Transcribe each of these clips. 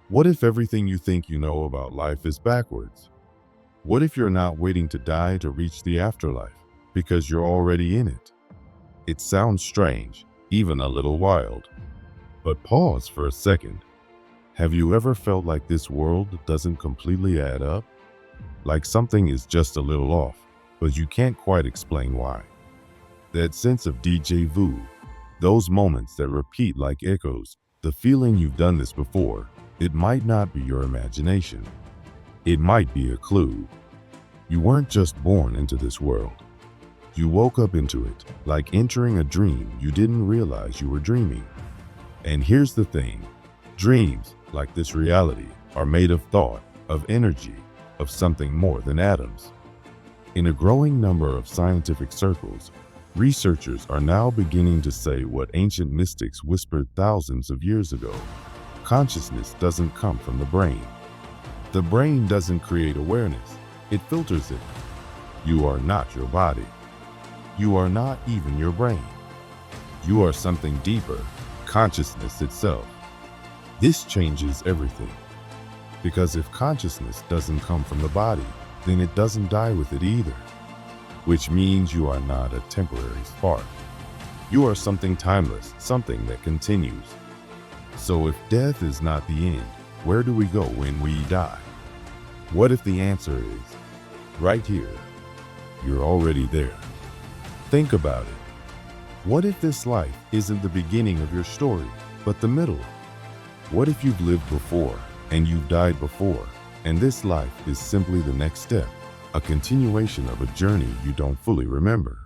What if everything you think you know about life is backwards? What if you're not waiting to die to reach the afterlife because you're already in it? It sounds strange, even a little wild. But pause for a second. Have you ever felt like this world doesn't completely add up? Like something is just a little off, but you can't quite explain why. That sense of déjà vu, those moments that repeat like echoes, the feeling you've done this before, it might not be your imagination. It might be a clue. You weren't just born into this world. You woke up into it, like entering a dream you didn't realize you were dreaming. And here's the thing, dreams, like this reality, are made of thought, of energy, of something more than atoms. In a growing number of scientific circles, researchers are now beginning to say what ancient mystics whispered thousands of years ago. Consciousness doesn't come from the brain. The brain doesn't create awareness, it filters it. You are not your body. You are not even your brain. You are something deeper, consciousness itself. This changes everything. Because if consciousness doesn't come from the body, then it doesn't die with it either. Which means you are not a temporary spark. You are something timeless, something that continues. So if death is not the end, where do we go when we die? What if the answer is, right here, you're already there? Think about it. What if this life isn't the beginning of your story, but the middle? What if you've lived before, and you've died before, and this life is simply the next step, a continuation of a journey you don't fully remember?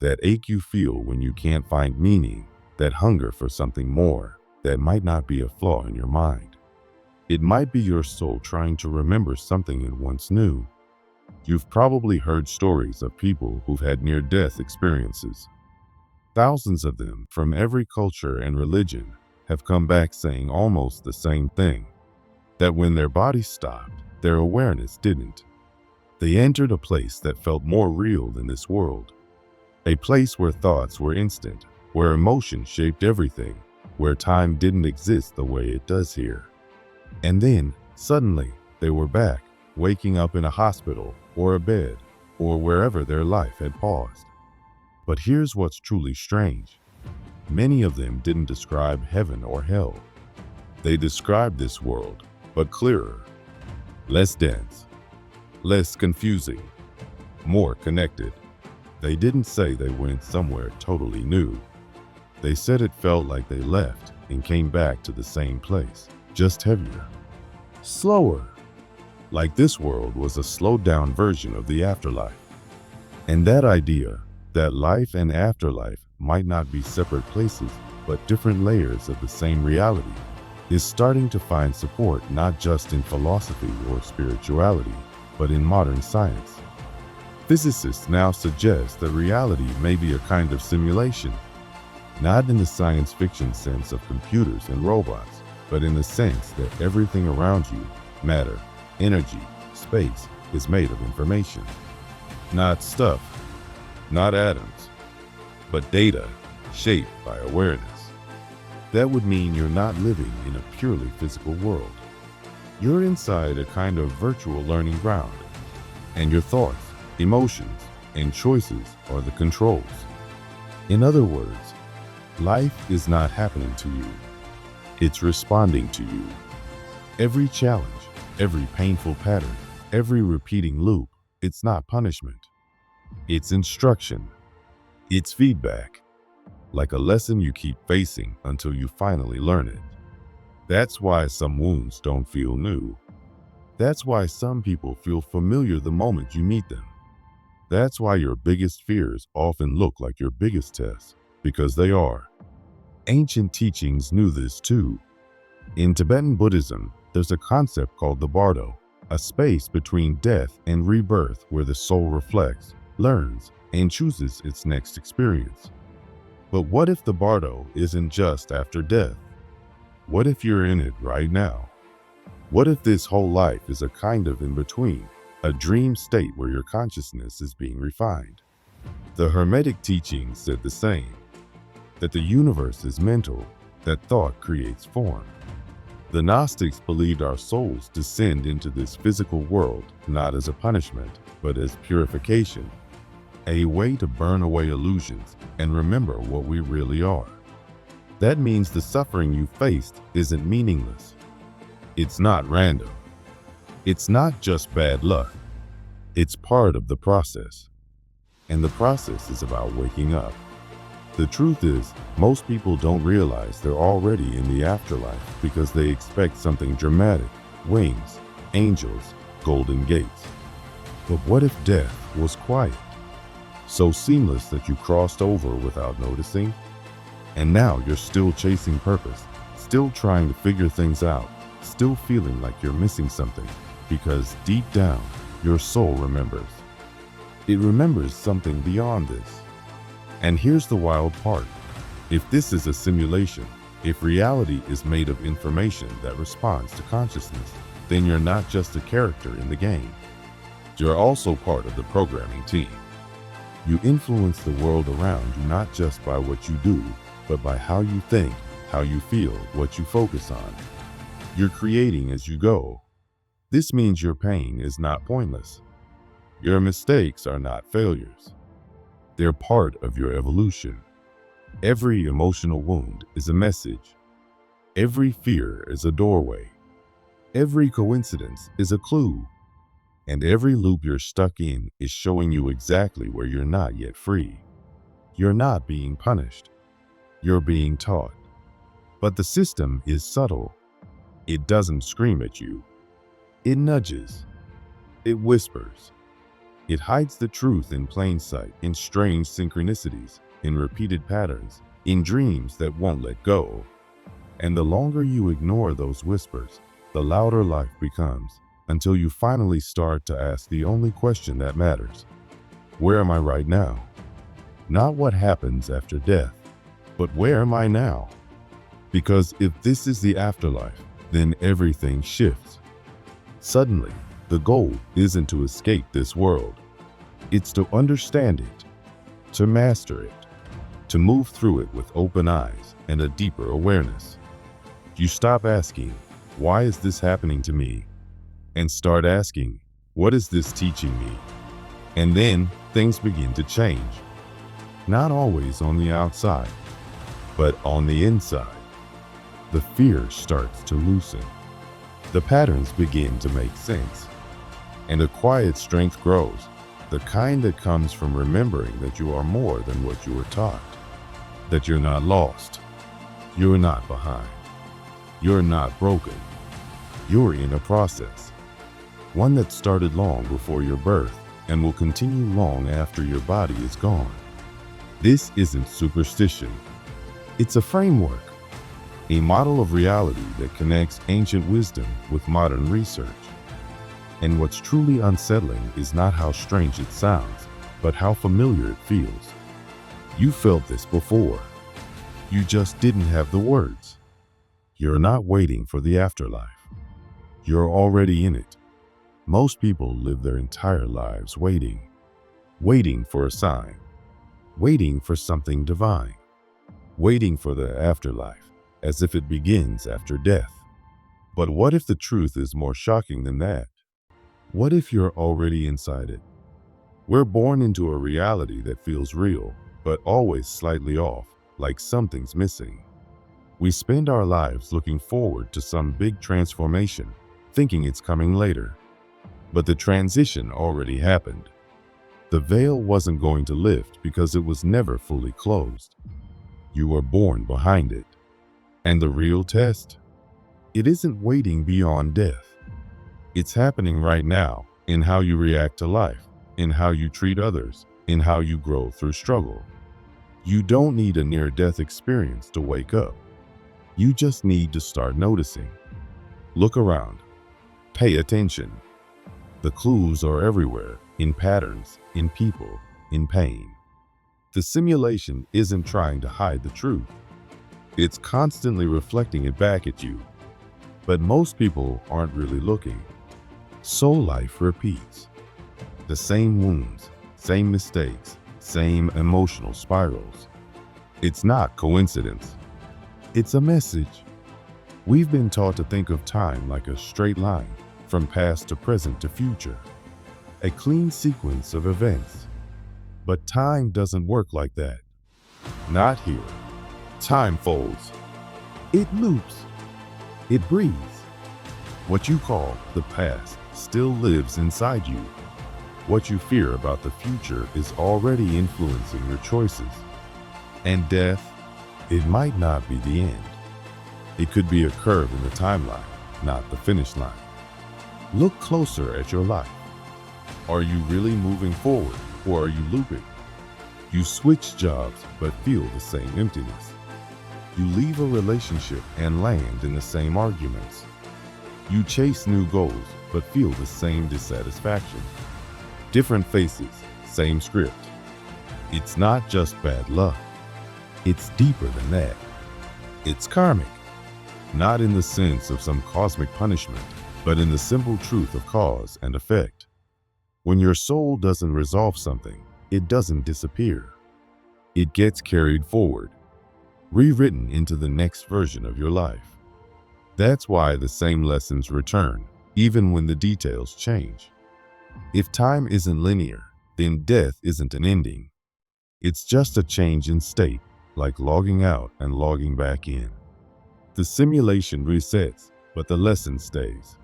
That ache you feel when you can't find meaning, that hunger for something more, that might not be a flaw in your mind. It might be your soul trying to remember something it once knew. You've probably heard stories of people who've had near-death experiences. Thousands of them from every culture and religion have come back saying almost the same thing, that when their bodies stopped, their awareness didn't. They entered a place that felt more real than this world, a place where thoughts were instant, where emotion shaped everything, where time didn't exist the way it does here. And then, suddenly, they were back, waking up in a hospital or a bed or wherever their life had paused. But here's what's truly strange. Many of them didn't describe heaven or hell. They described this world, but clearer, less dense, less confusing, more connected. They didn't say they went somewhere totally new. They said it felt like they left and came back to the same place, just heavier, slower, like this world was a slowed-down version of the afterlife. And that idea, that life and afterlife might not be separate places, but different layers of the same reality, is starting to find support not just in philosophy or spirituality, but in modern science. Physicists now suggest that reality may be a kind of simulation, not in the science fiction sense of computers and robots, but in the sense that everything around you, matter, energy, space, is made of information. Not stuff, not atoms, but data shaped by awareness. That would mean you're not living in a purely physical world. You're inside a kind of virtual learning ground, and your thoughts, emotions, and choices are the controls. In other words, life is not happening to you. It's responding to you. Every challenge, every painful pattern, every repeating loop, it's not punishment. It's instruction. It's feedback. Like a lesson you keep facing until you finally learn it. That's why some wounds don't feel new. That's why some people feel familiar the moment you meet them. That's why your biggest fears often look like your biggest tests, because they are. Ancient teachings knew this too. In Tibetan Buddhism, there's a concept called the bardo, a space between death and rebirth where the soul reflects, learns, and chooses its next experience. But what if the bardo isn't just after death? What if you're in it right now? What if this whole life is a kind of in-between, a dream state where your consciousness is being refined? The Hermetic teachings said the same, that the universe is mental, that thought creates form. The Gnostics believed our souls descend into this physical world not as a punishment, but as purification, a way to burn away illusions and remember what we really are. That means the suffering you faced isn't meaningless. It's not random. It's not just bad luck. It's part of the process. And the process is about waking up. The truth is, most people don't realize they're already in the afterlife because they expect something dramatic, wings, angels, golden gates. But what if death was quiet? So seamless that you crossed over without noticing? And now you're still chasing purpose, still trying to figure things out, still feeling like you're missing something, because deep down, your soul remembers. It remembers something beyond this. And here's the wild part. If this is a simulation, if reality is made of information that responds to consciousness, then you're not just a character in the game. You're also part of the programming team. You influence the world around you not just by what you do, but by how you think, how you feel, what you focus on. You're creating as you go. This means your pain is not pointless. Your mistakes are not failures. They're part of your evolution. Every emotional wound is a message. Every fear is a doorway. Every coincidence is a clue. And every loop you're stuck in is showing you exactly where you're not yet free. You're not being punished. You're being taught. But the system is subtle. It doesn't scream at you. It nudges. It whispers. It hides the truth in plain sight, in strange synchronicities, in repeated patterns, in dreams that won't let go. And the longer you ignore those whispers, the louder life becomes, until you finally start to ask the only question that matters. Where am I right now? Not what happens after death, but where am I now? Because if this is the afterlife, then everything shifts. Suddenly, the goal isn't to escape this world. It's to understand it, to master it, to move through it with open eyes and a deeper awareness. You stop asking, why is this happening to me? And start asking, what is this teaching me? And then things begin to change. Not always on the outside, but on the inside. The fear starts to loosen. The patterns begin to make sense. And a quiet strength grows, the kind that comes from remembering that you are more than what you were taught, that you're not lost, you're not behind, you're not broken, you're in a process, one that started long before your birth and will continue long after your body is gone. This isn't superstition, it's a framework, a model of reality that connects ancient wisdom with modern research. And what's truly unsettling is not how strange it sounds, but how familiar it feels. You felt this before. You just didn't have the words. You're not waiting for the afterlife. You're already in it. Most people live their entire lives waiting for a sign, waiting for something divine, waiting for the afterlife, as if it begins after death. But what if the truth is more shocking than that? What if you're already inside it? We're born into a reality that feels real, but always slightly off, like something's missing. We spend our lives looking forward to some big transformation, thinking it's coming later. But the transition already happened. The veil wasn't going to lift because it was never fully closed. You were born behind it. And the real test? It isn't waiting beyond death. It's happening right now, in how you react to life, in how you treat others, in how you grow through struggle. You don't need a near-death experience to wake up. You just need to start noticing. Look around. Pay attention. The clues are everywhere, in patterns, in people, in pain. The simulation isn't trying to hide the truth. It's constantly reflecting it back at you. But most people aren't really looking. So life repeats. The same wounds, same mistakes, same emotional spirals. It's not coincidence. It's a message. We've been taught to think of time like a straight line, from past to present to future, a clean sequence of events. But time doesn't work like that. Not here. Time folds. It loops. It breathes. What you call the past still lives inside you. What you fear about the future is already influencing your choices. And death, it might not be the end. It could be a curve in the timeline, not the finish line. Look closer at your life. Are you really moving forward, or are you looping? You switch jobs but feel the same emptiness. You leave a relationship and land in the same arguments. You chase new goals but feel the same dissatisfaction. Different faces, same script. It's not just bad luck. It's deeper than that. It's karmic. Not in the sense of some cosmic punishment, but in the simple truth of cause and effect. When your soul doesn't resolve something, it doesn't disappear. It gets carried forward, rewritten into the next version of your life. That's why the same lessons return, even when the details change. If time isn't linear, then death isn't an ending. It's just a change in state, like logging out and logging back in. The simulation resets, but the lesson stays.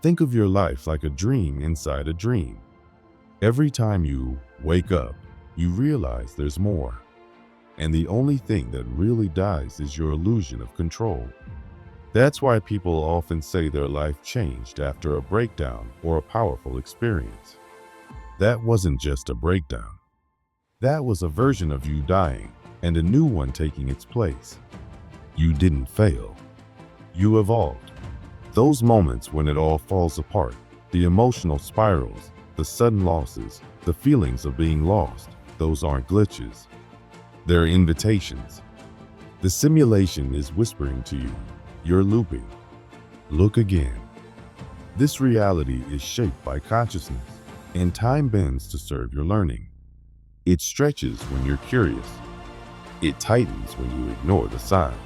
Think of your life like a dream inside a dream. Every time you wake up, you realize there's more. And the only thing that really dies is your illusion of control. That's why people often say their life changed after a breakdown or a powerful experience. That wasn't just a breakdown. That was a version of you dying and a new one taking its place. You didn't fail. You evolved. Those moments when it all falls apart, the emotional spirals, the sudden losses, the feelings of being lost, those aren't glitches. They're invitations. The simulation is whispering to you, you're looping. Look again. This reality is shaped by consciousness, and time bends to serve your learning. It stretches when you're curious. It tightens when you ignore the signs.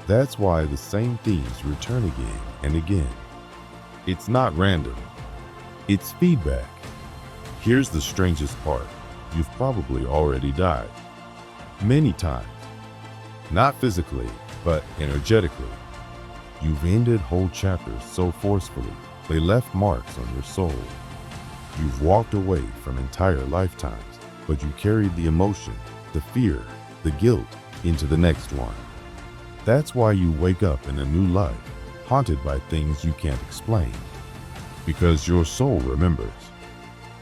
That's why the same themes return again and again. It's not random. It's feedback. Here's the strangest part. You've probably already died. Many times. Not physically, but energetically. You've ended whole chapters so forcefully, they left marks on your soul. You've walked away from entire lifetimes, but you carried the emotion, the fear, the guilt into the next one. That's why you wake up in a new life, haunted by things you can't explain. Because your soul remembers.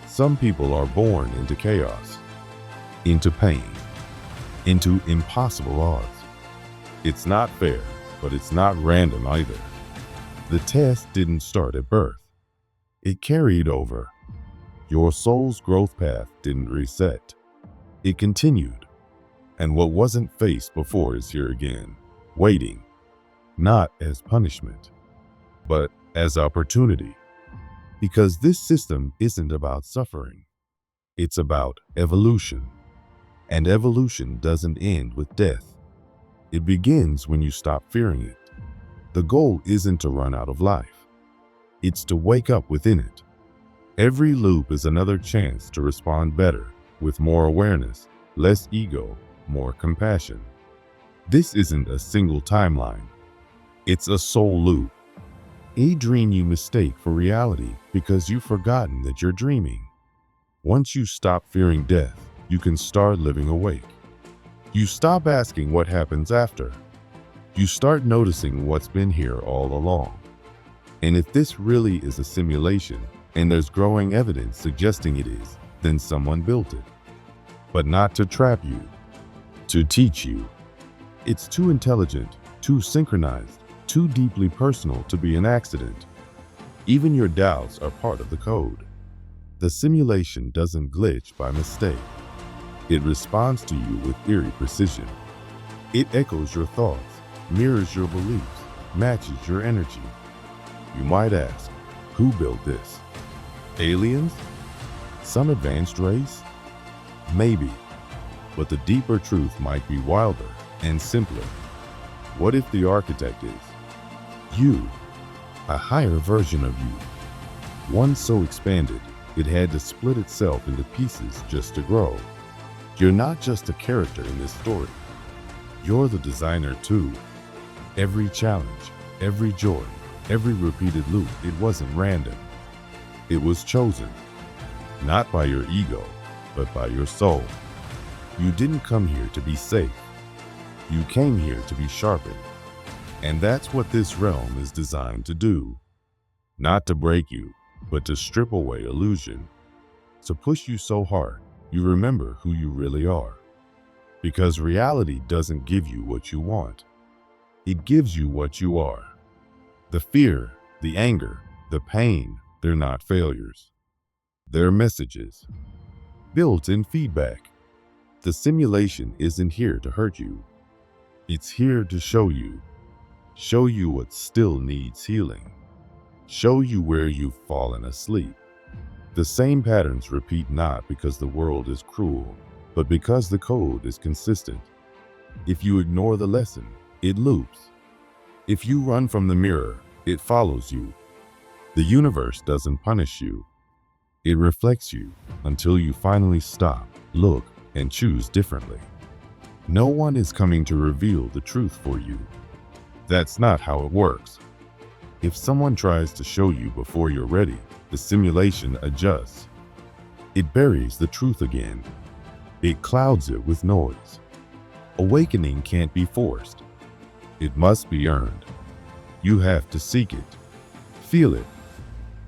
Some people are born into chaos, into pain, into impossible odds. It's not fair, but it's not random either. The test didn't start at birth. It carried over. Your soul's growth path didn't reset. It continued. And what wasn't faced before is here again, waiting, not as punishment, but as opportunity. Because this system isn't about suffering. It's about evolution. And evolution doesn't end with death. It begins when you stop fearing it. The goal isn't to run out of life. It's to wake up within it. Every loop is another chance to respond better, with more awareness, less ego, more compassion. This isn't a single timeline. It's a soul loop. A dream you mistake for reality because you've forgotten that you're dreaming. Once you stop fearing death, you can start living awake. You stop asking what happens after. You start noticing what's been here all along. And if this really is a simulation, and there's growing evidence suggesting it is, then someone built it. But not to trap you, to teach you. It's too intelligent, too synchronized, too deeply personal to be an accident. Even your doubts are part of the code. The simulation doesn't glitch by mistake. It responds to you with eerie precision. It echoes your thoughts, mirrors your beliefs, matches your energy. You might ask, who built this? Aliens? Some advanced race? Maybe. But the deeper truth might be wilder and simpler. What if the architect is, You, a higher version of you, one so expanded it had to split itself into pieces just to grow. You're not just a character in this story. You're the designer too. Every challenge, every joy, every repeated loop, it wasn't random. It was chosen, not by your ego, but by your soul. You didn't come here to be safe. You came here to be sharpened. And that's what this realm is designed to do. Not to break you, but to strip away illusion. To push you so hard, you remember who you really are. Because reality doesn't give you what you want. It gives you what you are. The fear, the anger, the pain, they're not failures. They're messages. Built-in feedback. The simulation isn't here to hurt you. It's here to show you. Show you what still needs healing. Show you where you've fallen asleep. The same patterns repeat not because the world is cruel, but because the code is consistent. If you ignore the lesson, it loops. If you run from the mirror, it follows you. The universe doesn't punish you. It reflects you until you finally stop, look, and choose differently. No one is coming to reveal the truth for you. That's not how it works. If someone tries to show you before you're ready, the simulation adjusts. It buries the truth again. It clouds it with noise. Awakening can't be forced. It must be earned. You have to seek it, feel it,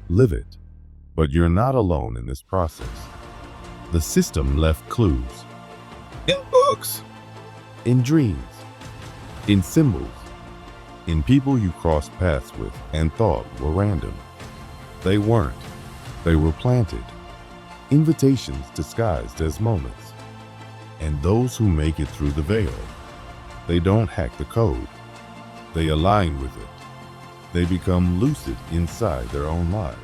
live it. But you're not alone in this process. The system left clues. In books, in dreams, in symbols, in people you crossed paths with and thought were random. They weren't. They were planted. Invitations disguised as moments. And those who make it through the veil, they don't hack the code. They align with it. They become lucid inside their own lives.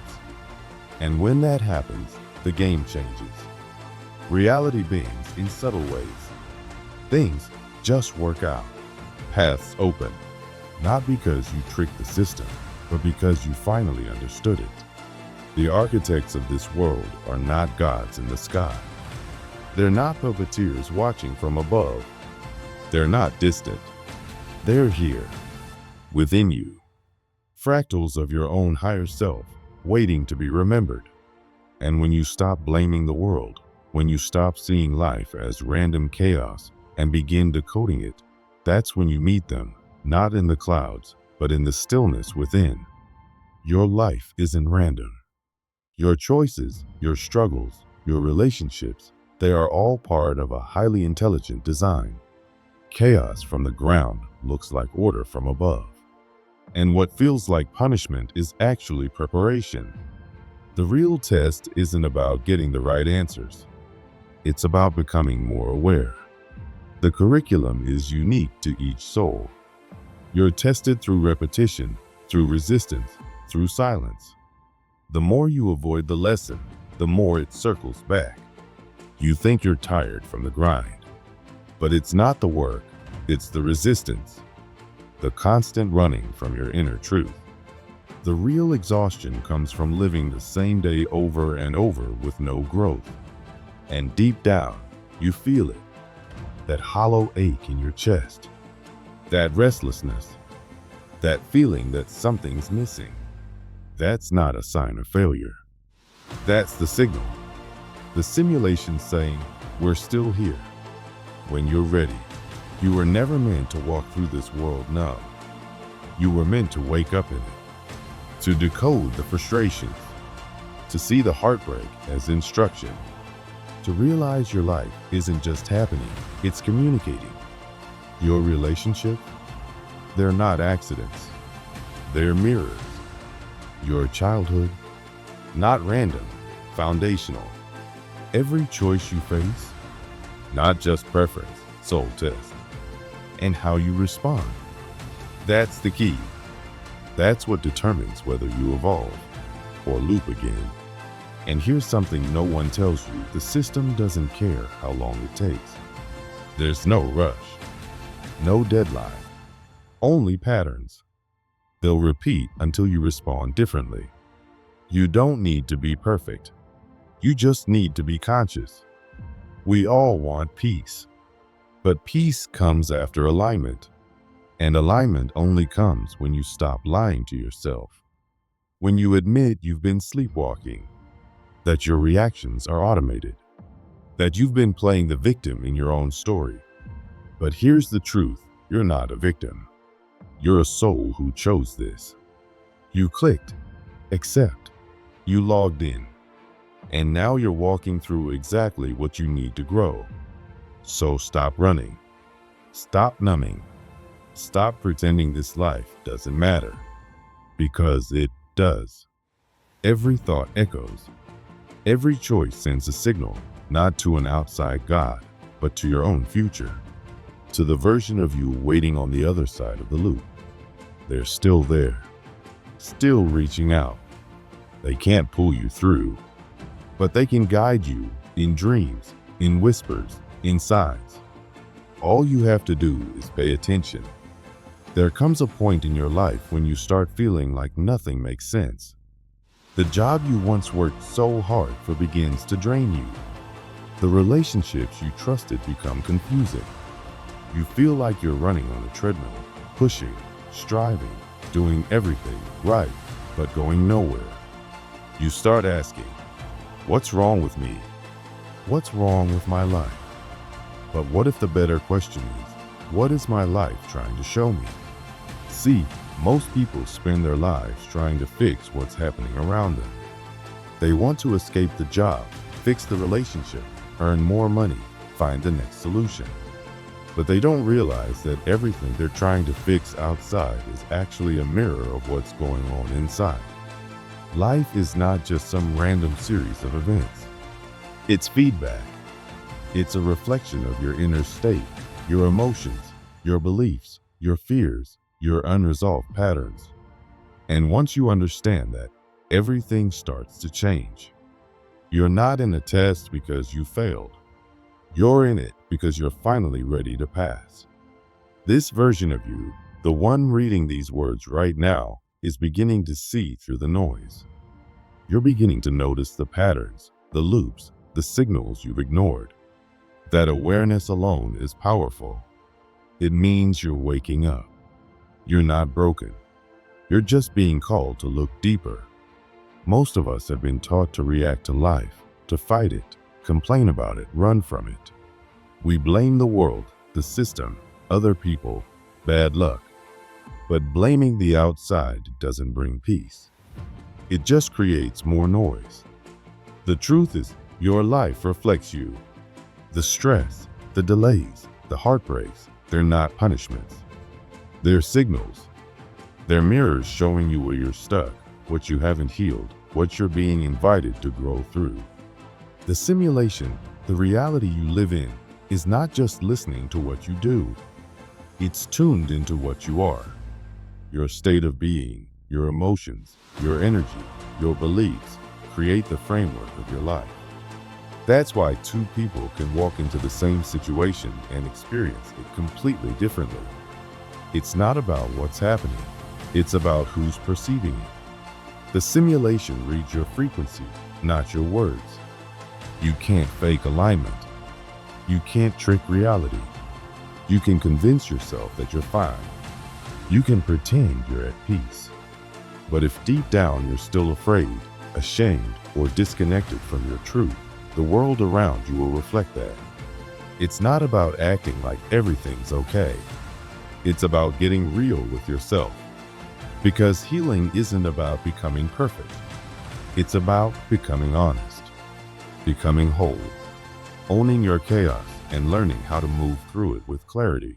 And when that happens, the game changes. Reality bends in subtle ways. Things just work out. Paths open. Not because you tricked the system, but because you finally understood it. The architects of this world are not gods in the sky. They're not puppeteers watching from above. They're not distant. They're here, within you. Fractals of your own higher self, waiting to be remembered. And when you stop blaming the world, when you stop seeing life as random chaos and begin decoding it, that's when you meet them, not in the clouds, but in the stillness within. Your life isn't random. Your choices, your struggles, your relationships, they are all part of a highly intelligent design. Chaos from the ground looks like order from above. And what feels like punishment is actually preparation. The real test isn't about getting the right answers. It's about becoming more aware. The curriculum is unique to each soul. You're tested through repetition, through resistance, through silence. The more you avoid the lesson, the more it circles back. You think you're tired from the grind, but it's not the work, it's the resistance. The constant running from your inner truth. The real exhaustion comes from living the same day over and over with no growth. And deep down, you feel it. That hollow ache in your chest. That restlessness. That feeling that something's missing. That's not a sign of failure. That's the signal. The simulation saying, we're still here. When you're ready. You were never meant to walk through this world numb. You were meant to wake up in it, to decode the frustrations, to see the heartbreak as instruction, to realize your life isn't just happening, it's communicating. Your relationships, they're not accidents, they're mirrors. Your childhood, not random, foundational. Every choice you face, not just preference, soul test. And how you respond. That's the key. That's what determines whether you evolve or loop again. And here's something no one tells you. The system doesn't care how long it takes. There's no rush, no deadline, only patterns. They'll repeat until you respond differently. You don't need to be perfect. You just need to be conscious. We all want peace. But peace comes after alignment. And alignment only comes when you stop lying to yourself. When you admit you've been sleepwalking, that your reactions are automated, that you've been playing the victim in your own story. But here's the truth, you're not a victim. You're a soul who chose this. You clicked, accept, you logged in, and now you're walking through exactly what you need to grow. So stop running, stop numbing, stop pretending this life doesn't matter, because it does. Every thought echoes. Every choice sends a signal, not to an outside God, but to your own future, to the version of you waiting on the other side of the loop. They're still there, still reaching out. They can't pull you through, but they can guide you in dreams, in whispers, in signs. All you have to do is pay attention. There comes a point in your life when you start feeling like nothing makes sense. The job you once worked so hard for begins to drain you. The relationships you trusted become confusing. You feel like you're running on a treadmill, pushing, striving, doing everything right, but going nowhere. You start asking, what's wrong with me? What's wrong with my life? But what if the better question is, what is my life trying to show me? See, most people spend their lives trying to fix what's happening around them. They want to escape the job, fix the relationship, earn more money, find the next solution. But they don't realize that everything they're trying to fix outside is actually a mirror of what's going on inside. Life is not just some random series of events. It's feedback. It's a reflection of your inner state, your emotions, your beliefs, your fears, your unresolved patterns. And once you understand that, everything starts to change. You're not in a test because you failed. You're in it because you're finally ready to pass. This version of you, the one reading these words right now, is beginning to see through the noise. You're beginning to notice the patterns, the loops, the signals you've ignored. That awareness alone is powerful. It means you're waking up. You're not broken. You're just being called to look deeper. Most of us have been taught to react to life, to fight it, complain about it, run from it. We blame the world, the system, other people, bad luck. But blaming the outside doesn't bring peace. It just creates more noise. The truth is, your life reflects you. The stress, the delays, the heartbreaks, they're not punishments. They're signals. They're mirrors showing you where you're stuck, what you haven't healed, what you're being invited to grow through. The simulation, the reality you live in, is not just listening to what you do. It's tuned into what you are. Your state of being, your emotions, your energy, your beliefs create the framework of your life. That's why two people can walk into the same situation and experience it completely differently. It's not about what's happening. It's about who's perceiving it. The simulation reads your frequency, not your words. You can't fake alignment. You can't trick reality. You can convince yourself that you're fine. You can pretend you're at peace. But if deep down you're still afraid, ashamed, or disconnected from your truth, the world around you will reflect that. It's not about acting like everything's okay. It's about getting real with yourself. Because healing isn't about becoming perfect. It's about becoming honest, becoming whole, owning your chaos and learning how to move through it with clarity.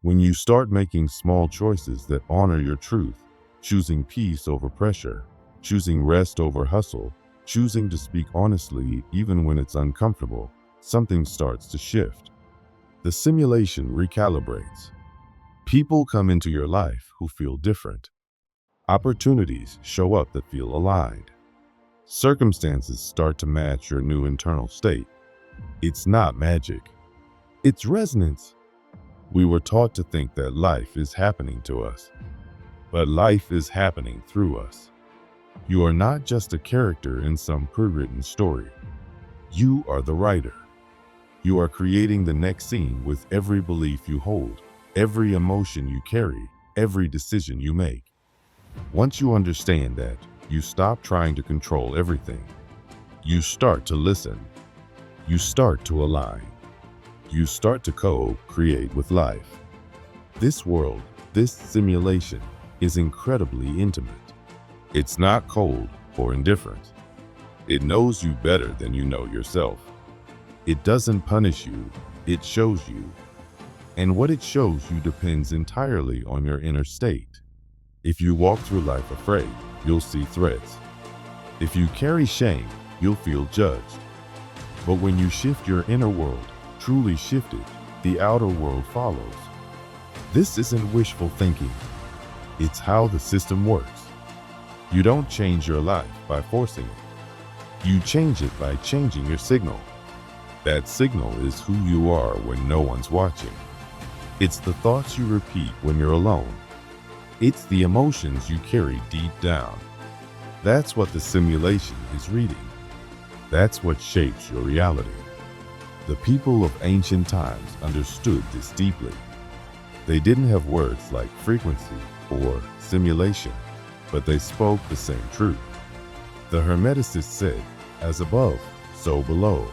When you start making small choices that honor your truth, choosing peace over pressure, choosing rest over hustle, choosing to speak honestly even when it's uncomfortable, something starts to shift. The simulation recalibrates. People come into your life who feel different. Opportunities show up that feel aligned. Circumstances start to match your new internal state. It's not magic. It's resonance. We were taught to think that life is happening to us. but life is happening through us. You are not just a character in some pre-written story. You are the writer. You are creating the next scene with every belief you hold, every emotion you carry, every decision you make. Once you understand that, you stop trying to control everything. You start to listen. You start to align. You start to co-create with life. This world, this simulation, is incredibly intimate. It's not cold or indifferent. It knows you better than you know yourself. It doesn't punish you, it shows you. And what it shows you depends entirely on your inner state. If you walk through life afraid, you'll see threats. If you carry shame, you'll feel judged. But when you shift your inner world, truly shifted, the outer world follows. This isn't wishful thinking. It's how the system works. You don't change your life by forcing it. You change it by changing your signal. That signal is who you are when no one's watching. It's the thoughts you repeat when you're alone. It's the emotions you carry deep down. That's what the simulation is reading. That's what shapes your reality. The people of ancient times understood this deeply. They didn't have words like frequency or simulation, but they spoke the same truth. The Hermeticists said, "As above, so below."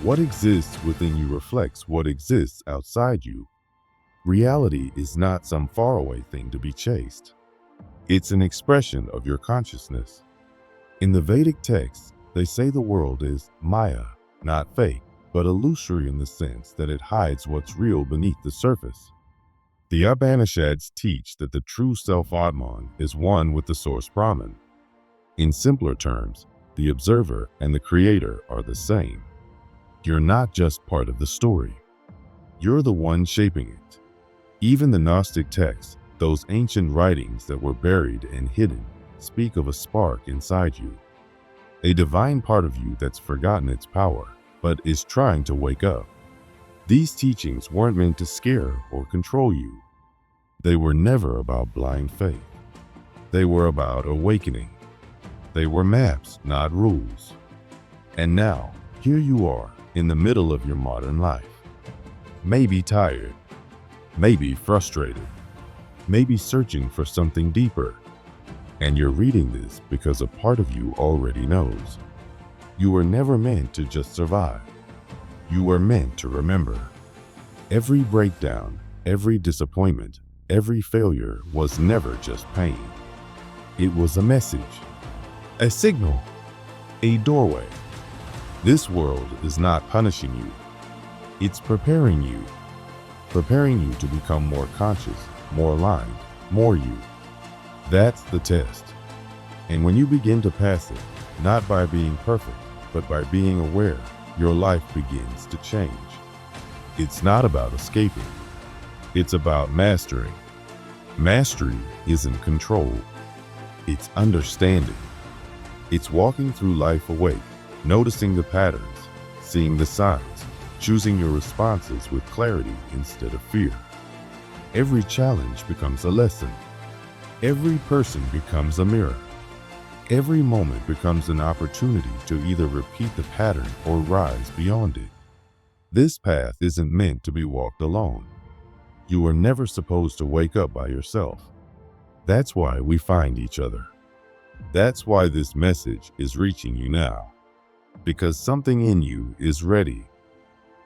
What exists within you reflects what exists outside you. Reality is not some faraway thing to be chased. It's an expression of your consciousness. In the Vedic texts, they say the world is Maya, not fake, but illusory in the sense that it hides what's real beneath the surface. The Upanishads teach that the true self-Atman is one with the source Brahman. In simpler terms, the observer and the creator are the same. You're not just part of the story. You're the one shaping it. Even the Gnostic texts, those ancient writings that were buried and hidden, speak of a spark inside you. A divine part of you that's forgotten its power, but is trying to wake up. These teachings weren't meant to scare or control you. They were never about blind faith. They were about awakening. They were maps, not rules. And now, here you are, in the middle of your modern life. Maybe tired, maybe frustrated, maybe searching for something deeper. And you're reading this because a part of you already knows. You were never meant to just survive. You were meant to remember. Every breakdown, every disappointment, every failure was never just pain. It was a message, a signal, a doorway. This world is not punishing you. It's preparing you to become more conscious, more aligned, more you. That's the test. And when you begin to pass it, not by being perfect, but by being aware, your life begins to change. It's not about escaping. It's about mastering. Mastery isn't control. It's understanding. It's walking through life awake, noticing the patterns, seeing the signs, choosing your responses with clarity instead of fear. Every challenge becomes a lesson. Every person becomes a mirror. Every moment becomes an opportunity to either repeat the pattern or rise beyond it. This path isn't meant to be walked alone. You were never supposed to wake up by yourself. That's why we find each other. That's why this message is reaching you now. Because something in you is ready.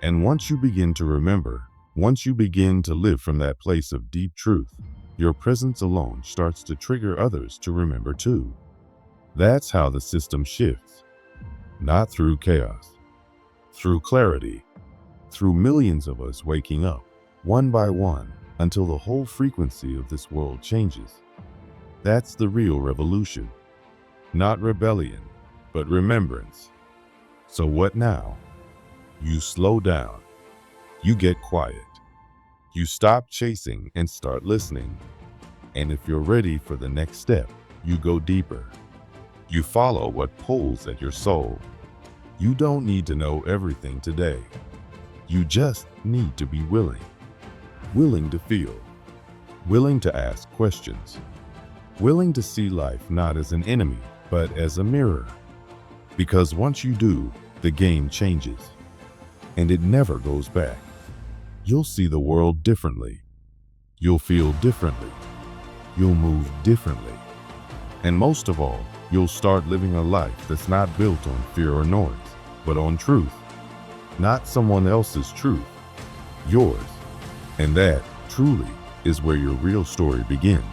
And once you begin to remember, once you begin to live from that place of deep truth, your presence alone starts to trigger others to remember too. That's how the system shifts. Not through chaos, through clarity, through millions of us waking up, one by one, until the whole frequency of this world changes. That's the real revolution. Not rebellion, but remembrance. So what now? You slow down. You get quiet. You stop chasing and start listening. And if you're ready for the next step, you go deeper. You follow what pulls at your soul. You don't need to know everything today. You just need to be willing. Willing to feel. Willing to ask questions. willing to see life not as an enemy, but as a mirror. Because once you do, the game changes, and it never goes back. You'll see the world differently. You'll feel differently. You'll move differently. And most of all, you'll start living a life that's not built on fear or noise, but on truth. Not someone else's truth, yours. And that, truly, is where your real story begins.